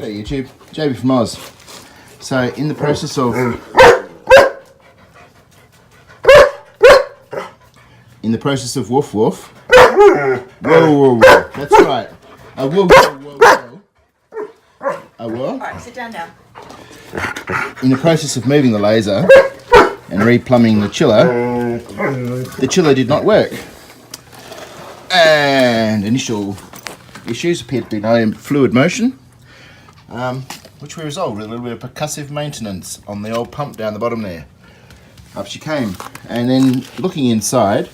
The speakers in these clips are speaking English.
Hey YouTube, JB from Oz. So in the process of woof woof. Whoa, whoa, whoa. That's right. Whoa, whoa, whoa, whoa. Whoa. Alright, sit down now. In the process of moving the laser and replumbing the chiller did not work. And initial issues appeared to be no fluid motion, which we resolved with a little bit of percussive maintenance on the old pump down the bottom there. Up she came. And then looking inside,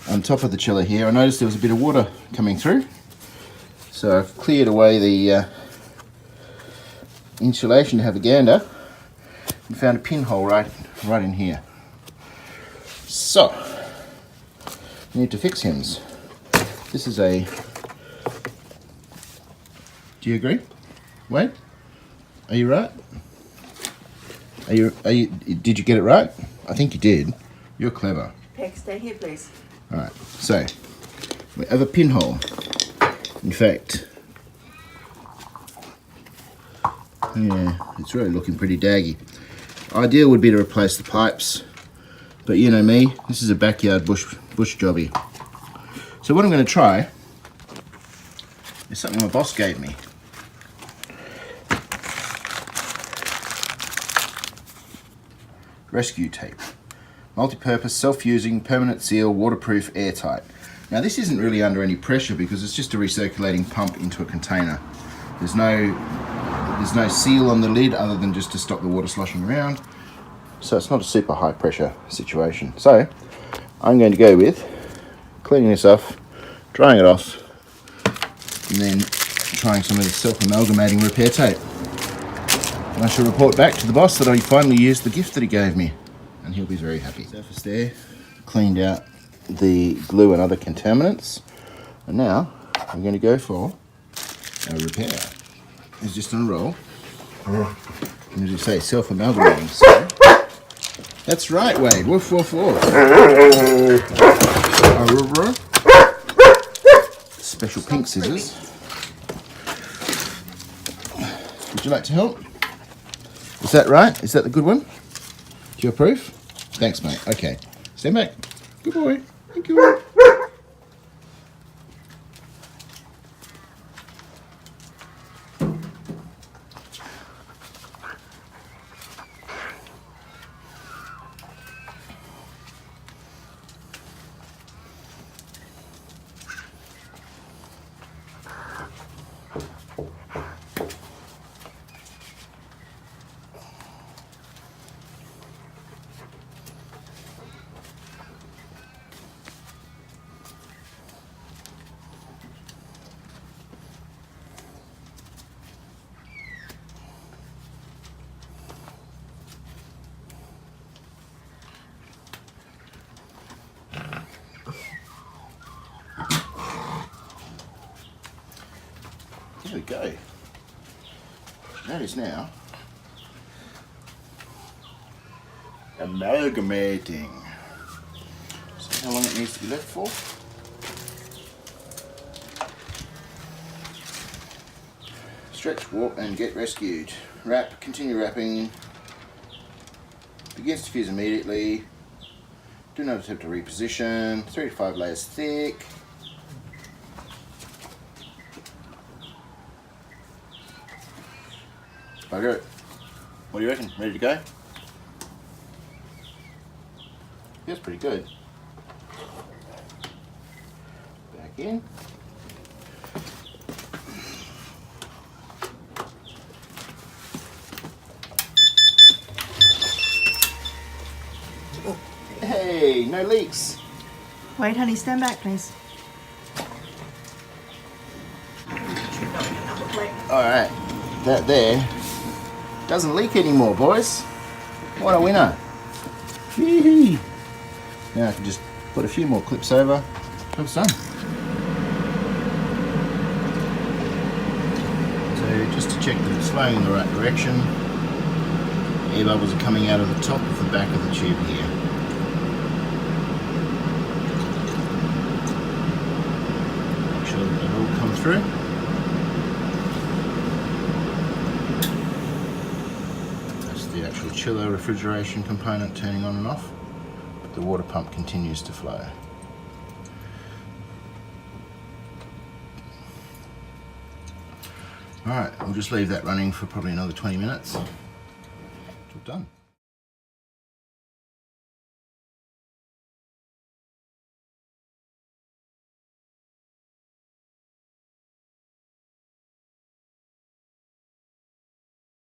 on top of the chiller here, I noticed there was a bit of water coming through. So I've cleared away the insulation to have a gander and found a pinhole right in here. So, need to fix him. This is a... Do you agree? Wade? Are you right? Are you? Did you get it right? I think you did. You're clever. Peg, stay here, please. Alright, so we have a pinhole. In fact, yeah, it's really looking pretty daggy. Ideal would be to replace the pipes, but you know me, this is a backyard bush jobby. So what I'm going to try is something my boss gave me. Rescue tape. Multi-purpose, self-using, permanent seal, waterproof, airtight. Now this isn't really under any pressure because it's just a recirculating pump into a container. There's no seal on the lid other than just to stop the water sloshing around. So it's not a super high pressure situation. So I'm going to go with cleaning this off, drying it off, and then trying some of this self-amalgamating repair tape. And I shall report back to the boss that I finally used the gift that he gave me. And he'll be very happy. Surface there, cleaned out the glue and other contaminants, and now I'm going to go for a repair. It's just on a roll, and as you say, self-amalgamating. So that's right, Wade. Woof woof woof. Special pink scissors. Would you like to help? Is that right? Is that the good one? Do you approve? Thanks, mate. Okay. Stand back. Good boy. Thank you. There we go. That is now amalgamating. See how long it needs to be left for? Stretch, warp, and get rescued. Wrap, continue wrapping. Begins to fuse immediately. Do not attempt to reposition. 3 to 5 layers thick. Bugger it. What do you reckon? Ready to go? Feels pretty good. Back in. Hey, no leaks. Wait, honey, stand back, please. Alright, that there doesn't leak anymore, boys. What a winner. Yee-hee. Now I can just put a few more clips over. Job's done. So just to check that it's flowing in the right direction, air bubbles are coming out of the top of the back of the tube here. Make sure that they all come through. the actual chiller refrigeration component turning on and off, but the water pump continues to flow. Alright, we'll just leave that running for probably another 20 minutes. It's all done.